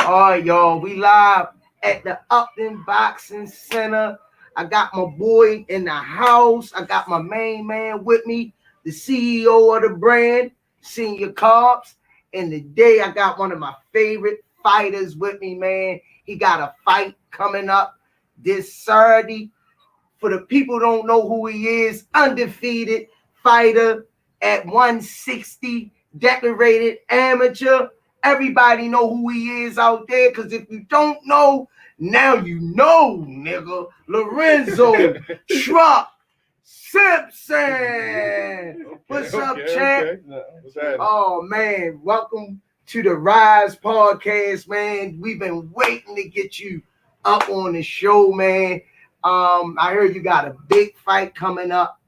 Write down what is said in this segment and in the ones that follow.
All right, y'all. We live at the Upton Boxing Center. I got my boy in the house. I got my main man with me, the CEO of the brand, Senior Carbs. And today I got one of my favorite fighters with me, man. He got a fight coming up this Saturday. For the people who don't know who he is, undefeated fighter at 160, decorated amateur. Everybody know who he is out there, because if you don't know, now you know, nigga. Lorenzo Truck Simpson. What's up, champ? Oh, man. Welcome to the Rise podcast, man. We've been waiting to get you up on the show, man. I heard you got a big fight coming up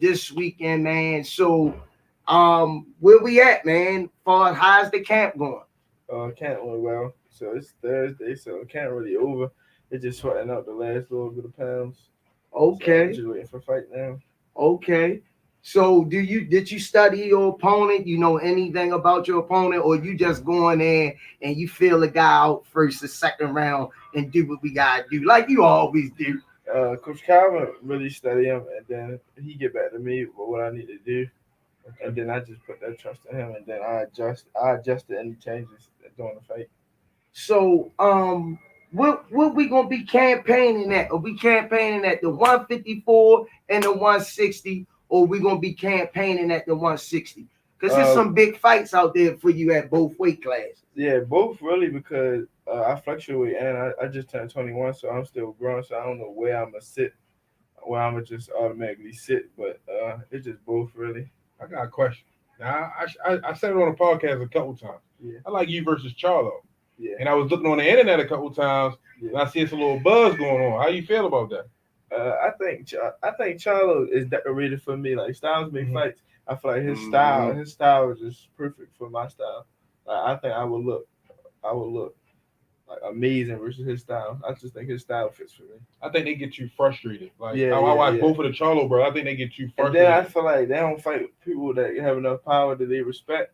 this weekend, man. So, where we at, man? How's the camp going? Camp went well. So it's Thursday, so camp really over. They're just sweating out the last little bit of pounds. Okay. So just waiting for fight now. Okay. So did you study your opponent? You know anything about your opponent, or you just go in there and you feel the guy out first or second round and do what we gotta do, like you always do? Coach Calvin really study him, and then he get back to me with what I need to do, and then I just put that trust in him, and then I adjusted any changes during the fight. So what we gonna be campaigning at? Are we campaigning at the 154 and the 160, or we gonna be campaigning at the 160? Because there's some big fights out there for you at both weight classes. Yeah, both really, because I fluctuate, and I just turned 21, so I'm still growing, so I don't know where I'm going to sit, where I'm going to just automatically sit, but it's just both, really. I got a question. Now, I said it on a podcast a couple times. Yeah. I like you versus Chael. Yeah. And I was looking on the internet a couple times, and I see it's a little buzz going on. How you feel about that? I think Chael is decorated for me. Like, Styles make fights. I feel like his style is just perfect for my style. Like, I think I would look like amazing versus his style. I just think his style fits for me. I think they get you frustrated. Like I watch both of the Charlo, bro. I think they get you frustrated. And then I feel like they don't fight people that have enough power that they respect.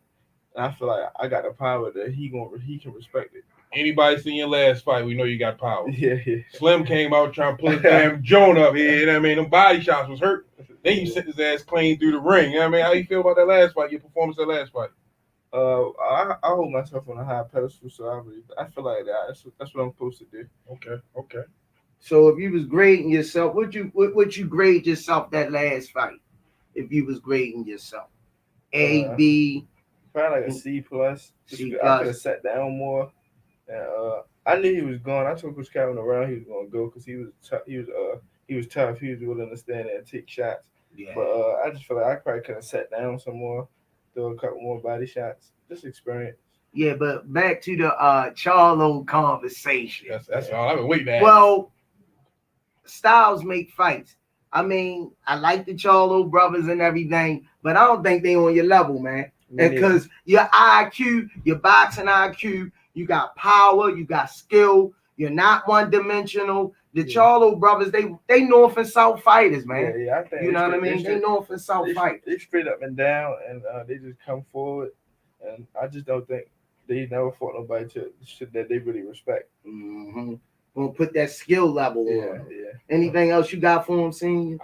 And I feel like I got the power that he can respect it. Anybody seen your last fight, we know you got power. Yeah. Slim came out trying to pull his damn joint up here. You know what I mean? Them body shots was hurt. Then you sent his ass clean through the ring. You know what I mean? How you feel about that last fight, your performance that last fight? I hold myself on a high pedestal, so I feel like that's what I'm supposed to do. Okay. So if you was grading yourself, would you grade yourself that last fight? If you was grading yourself, A, B, probably like a C plus. I could have sat down more. And I knew he was going. I told Coach Calvin around he was going to go because he was tough. He was willing to stand there and take shots. Yeah. But I just feel like I probably could have sat down some more, throw a couple more body shots, just experience. Yeah, but back to the Charlo conversation. That's all I've been waiting at. Well, styles make fights. I mean, I like the Charlo brothers and everything, but I don't think they on your level, man. Because your IQ, your boxing IQ, you got power, you got skill, you're not one-dimensional. The Charlo brothers, they north and south fighters, man. Yeah, I think you know what I mean? They north and south fighters. They straight up and down, and they just come forward. And I just don't think they never fought nobody to shit that they really respect. Mm-hmm. Gonna put that skill level on. Yeah. Anything else you got for him, Senior?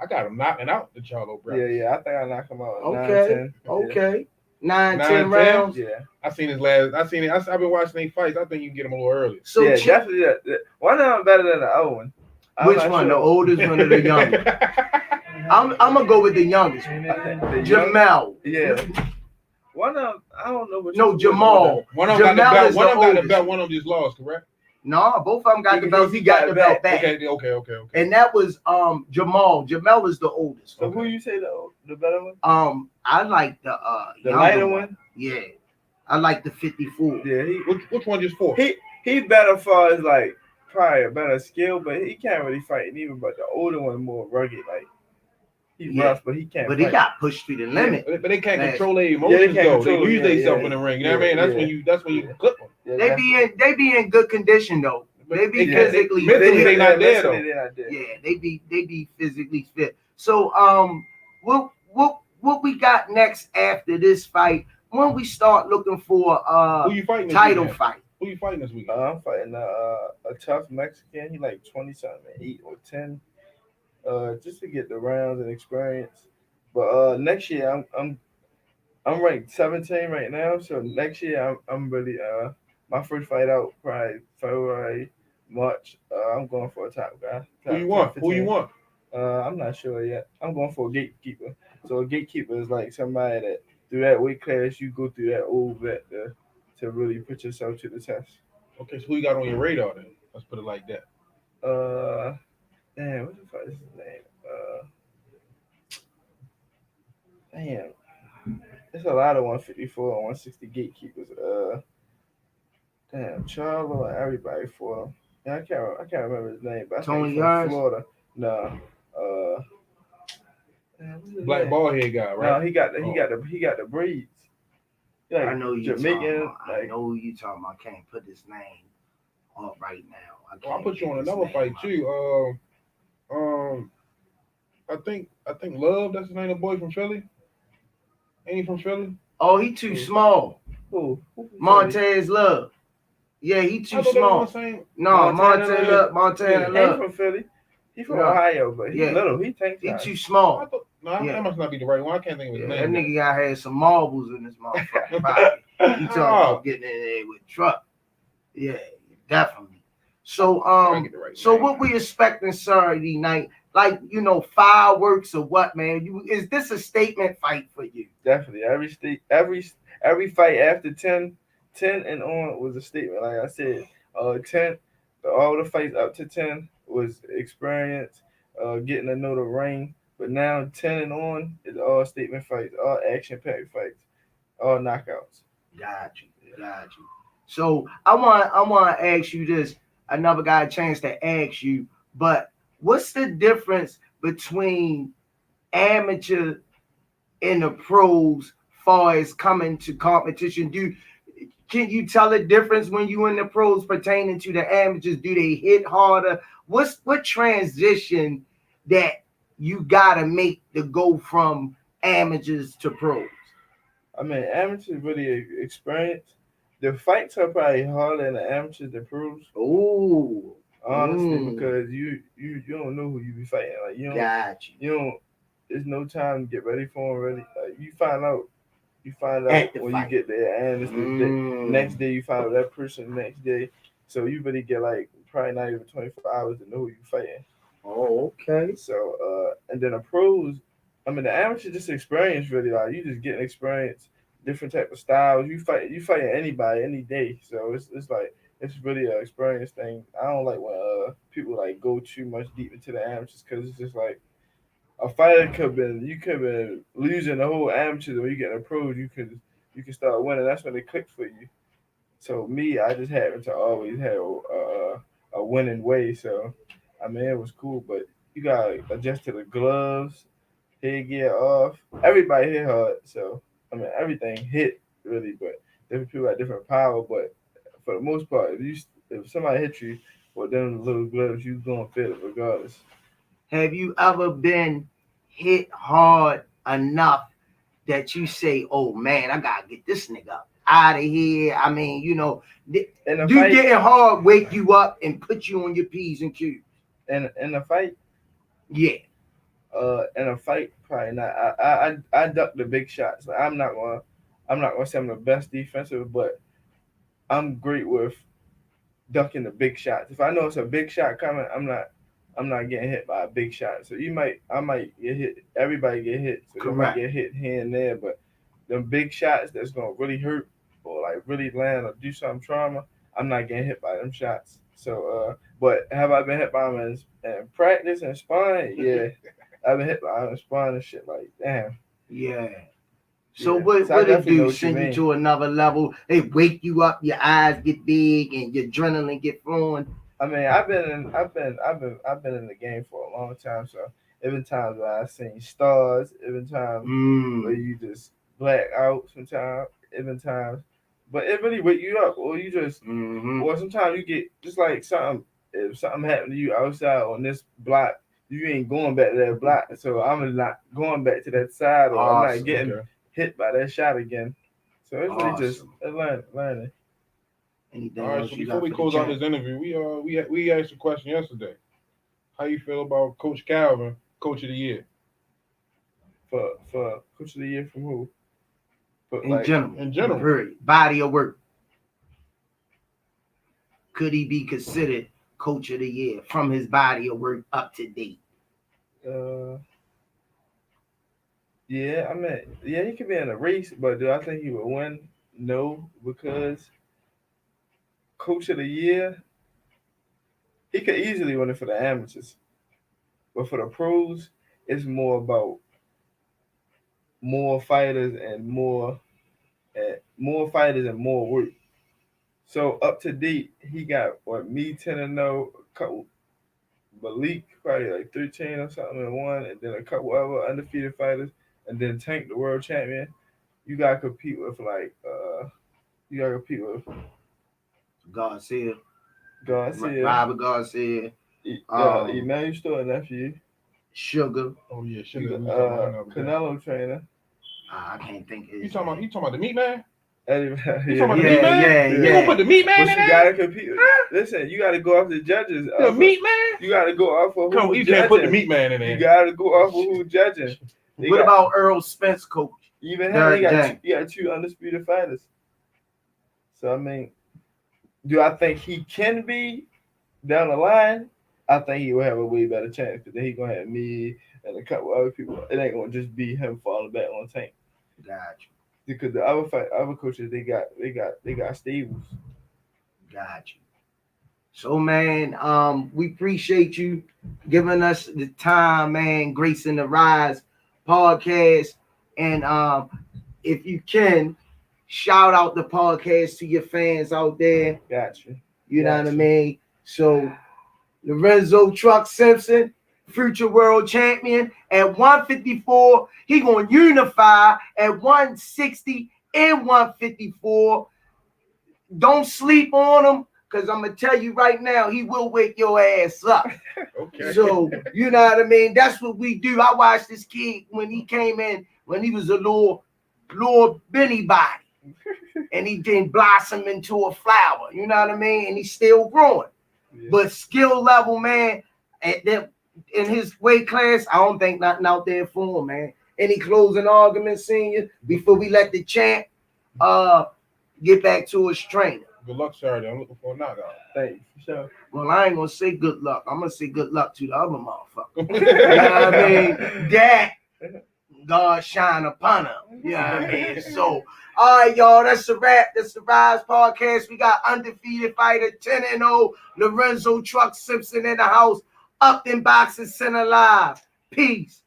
I got him knocking out the Charlo brothers. Yeah. I think I knock him out. Okay. 9-10. Okay. 9-10 rounds. Yeah. I've been watching their fights. I think you can get them a little early. So definitely. One of them better than the other one. Which one? Sure. The oldest one or the youngest? I'm gonna go with the youngest. Jamel. Yeah. One of them, I don't know which. No, Jamal. One of them got the belt. One of them got the belt. One of them just lost, correct? No, both of them got the belt. He got the belt back. Okay. And that was Jamal. Jamel is the oldest. So who you say the better one? I like the lighter one. Yeah, I like the 54. Yeah, which one just fought? He better far as like probably a better skill, but he can't really fight neither. But the older one more rugged, like he's rough, but he can't. But fight. he got pushed to the limit. But they can't control their emotions though. They lose themselves in the ring. You know what I mean? That's when you cook them. Yeah, they be in good condition though. They be physically fit. They not there though. Yeah, they be physically fit. So what we got next after this fight? When we start looking for who you fighting title fight? Who Who you fighting this week? I'm fighting a tough Mexican. He like 20 something, 8 or 10. Just to get the rounds and experience. But next year I'm ranked 17 right now. So next year I'm really my first fight out probably February, March. I'm going for a top guy. Who you Top want? 15. Who you want? I'm not sure yet. I'm going for a gatekeeper. So a gatekeeper is like somebody that through that weight class you go through that old vet to really put yourself to the test. Okay, so who you got on your radar then? Let's put it like that. Uh, damn, what the fuck is his name? Damn, there's a lot of 154 and 160 gatekeepers. Damn, Charlo and everybody for him. Yeah, I can't remember his name, but I think Tony he's from Harris? Florida. No, damn, what's his Black name? ball head guy, No, right? he got the braids. He like I know you Jamaican. talking about. I Like know who you talking about. I can't put his name up right now. Well, I'll put you on another fight too. I think Love. That's his name. The boy from Philly. Ain't he from Philly? Oh, he too small. who? Montez Love. Yeah, he too I thought they were small. the same. No, Montana Montez Love. Love. Montana Yeah. He ain't Love. from Philly. He from No. Ohio, but he Yeah. little. He tank He size. too I small. thought, no, Yeah. that must not be the right one. I can't think of his Yeah, that name. nigga got had some marbles in his motherfucking pocket. You talking about getting in there with truck? Yeah, definitely. So I get the right so name. what we expecting Saturday night? Like, fireworks or what, man? Is this a statement fight for you? Definitely. Every fight after 10 and on was a statement. Like I said, 10, all the fights up to 10 was experience, getting to know the ring. But now 10 and on is all statement fights, all action packed fights, all knockouts. Got you. So I want to ask you this. I never got a chance to ask you, but what's the difference between amateur and the pros far as coming to competition? Can you tell the difference when you in the pros pertaining to the amateurs? Do they hit harder? What transition that you gotta make to go from amateurs to pros? I mean, amateurs really experience. The fights are probably harder in the amateurs than pros. Oh, Honestly, because you don't know who you be fighting. Like got you. you don't. There's no time to get ready for them. Really, like, you find out At the when fight. you get there, and it's the next day you find out that person next day. So you really get like probably not even 24 hours to know who you fighting. Oh, okay. So and then the pros, I mean the amateurs just experience really. Like you just getting experience, different type of styles. You fighting anybody any day. So it's like it's really an experience thing. I don't like when people like go too much deep into the amateurs because it's just like a fighter you could have been losing the whole amateurs when you get in the pros. You can start winning. That's when it clicks for you. So me, I just happen to always have a winning way. So I mean, it was cool, but you gotta adjust to the gloves, headgear off. Everybody hit hard, so I mean everything hit really, but different people got different power. But for the most part, if somebody hit you with them little gloves, you gonna feel it regardless. Have you ever been hit hard enough that you say, "Oh man, I gotta get this nigga out of here"? I mean, do getting hard wake you up and put you on your P's and Q's? In a fight, Yeah. In a fight, probably not. I duck the big shots. Like, I'm not gonna say I'm the best defensive, but I'm great with ducking the big shots. If I know it's a big shot coming, I'm not getting hit by a big shot. So I might get hit. Everybody get hit. So you might get hit here and there, but them big shots that's gonna really hurt or like really land or do something trauma, I'm not getting hit by them shots. So, but have I been hit by them in practice and sparring? Yeah, I've been hit by them in sparring and shit. Like, damn. Yeah. So Yeah. what it do? Send you to another level? They wake you up, your eyes get big, and your adrenaline get flowing. I mean, I've been in the game for a long time, so there been times where I've seen stars, there been times where you just black out sometimes, there been times, but it really wake you up, or you just, or sometimes you get just like if something happened to you outside on this block, you ain't going back to that block, so I'm not going back to that side, or I'm not getting hit by that shot again. So it's really just learning. Anything All right, else so you before got we for close the out chat? this interview, we asked a question yesterday. How you feel about Coach Calvin, Coach of the Year? For Coach of the Year from who? But In general. in general. Period. Body of work. Could he be considered Coach of the Year from his body of work up to date? Yeah, I mean, yeah, he could be in a race, but do I think he would win? No, because Coach of the Year, he could easily win it for the amateurs, but for the pros, it's more about more fighters and more fighters and more work. So up to date, he got what me 10-0, couple Malik probably like 13 or something and one, and then a couple other undefeated fighters, and then Tank the world champion. You gotta compete with Garcia. Garcia, Robert Garcia. Emmanuel Store nephew, Sugar. Oh yeah, shit. you got, Canelo trainer. I can't think of You his talking about the meat man? Eddie, You talking about the meat Yeah, man? yeah, You yeah. gonna put the meat man But in you there? gotta compete. Listen, you gotta go off the judges. The meat man? You gotta go off of Come, who's you judging. can't put the meat man in You there. gotta go off of who's judging. What about Earl Spence, coach? Even him, Derek he got two undisputed fighters. So I mean, do I think he can be down the line? I think he will have a way better chance because then he's gonna have me and a couple other people. It ain't gonna just be him falling back on Tank. Gotcha. Because the other coaches they got stables. Gotcha. So man, we appreciate you giving us the time, man. Grace in the Rise podcast, and if you can, shout out the podcast to your fans out there. Gotcha. You know what I mean? So Lorenzo Truck Simpson, future world champion at 154. He gonna unify at 160 and 154. Don't sleep on him, because I'm gonna tell you right now, he will wake your ass up. Okay. So you know what I mean? That's what we do. I watched this kid when he came in, when he was a little Benny body, and he didn't blossom into a flower. You know what I mean? And he's still growing. Yeah. But skill level, man, in his weight class, I don't think nothing out there for him, man. Any closing arguments, senior, before we let the champ get back to his trainer? Good luck Saturday. I'm looking for a knockout. Thanks. Sure. Well, I ain't gonna say good luck. I'm gonna say good luck to the other motherfucker. You know what I mean? That God shine upon him. You know what I mean? So, all right, y'all, that's a wrap. That's the Rise podcast. We got undefeated fighter 10-0 Lorenzo Truck Simpson in the house. Up in Boxing Center Live. Peace.